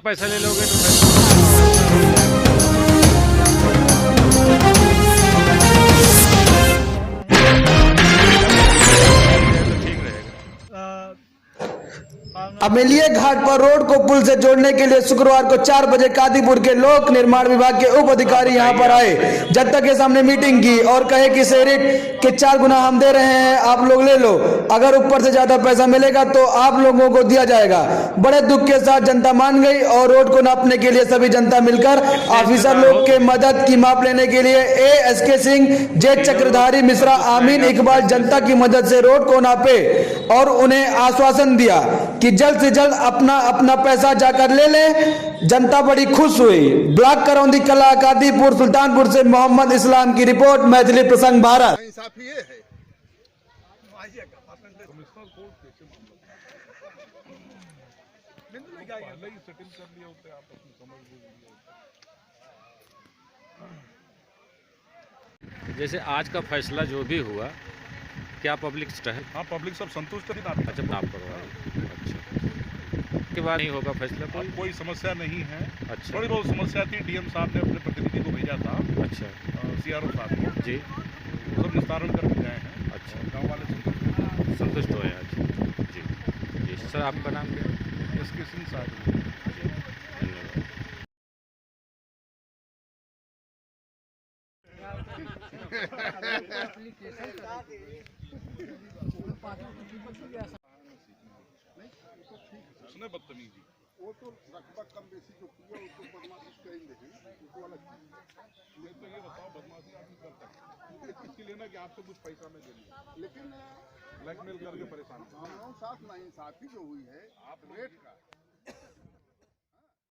पैसा ले लोगे तो फिर ठीक रहेगा। अमेलिया घाट पर रोड को पुल से जोड़ने के लिए शुक्रवार को 4 बजे कादीपुर के लोक निर्माण विभाग के उप अधिकारी यहां पर आए। जनता के सामने मीटिंग की और कहे कि शेरिट के 4 गुना हम दे रहे हैं, आप लोग ले लो, अगर ऊपर से ज्यादा पैसा मिलेगा तो आप लोगों को दिया जाएगा। बड़े दुख के साथ जनता मान गई और रोड को नापने के लिए सभी जनता मिलकर ऑफिसर लोग के मदद की माप लेने के लिए एसके सिंह, जे चक्रधारी मिश्रा, आमीन इकबाल जनता की मदद से रोड को नापे और उन्हें आश्वासन दिया कि जल्द से जल्द अपना अपना पैसा जाकर ले लें। जनता बड़ी खुश हुई। ब्लॉक करौंदी कला कादीपुर सुल्तानपुर से मोहम्मद इस्लाम की रिपोर्ट, मैथिली प्रसंग भारत। इंसाफी ये है जैसे आज का फैसला जो भी हुआ, क्या पब्लिक है? हाँ, पब्लिक सब संतुष्ट है। अच्छा, आप करवाए। अच्छा, के बाद नहीं होगा फैसला कोई समस्या नहीं है। अच्छा, थोड़ी बहुत समस्या थी, डीएम साहब ने अपने प्रतिनिधि को भेजा था। अच्छा, सीआरओ साहब को जी, सब निस्तारण करके गए हैं। अच्छा, गाँव वाले संतुष्ट हो आज। जी जी सर, आपका नाम क्या है? एसके सिंह साहब। उसने बदतमीजी वो तो रकबा कम बेसी जो किया उसको बदमाशी करेंगे उसको अलग चीज है। मैं तो ये बताओ, बदमाशी आदमी करता है इसके लेना कि आपसे कुछ पैसा में देना, लेकिन ब्लैकमेल करके परेशान हम लोग साथ नहीं साथी जो हुई है, आप रेट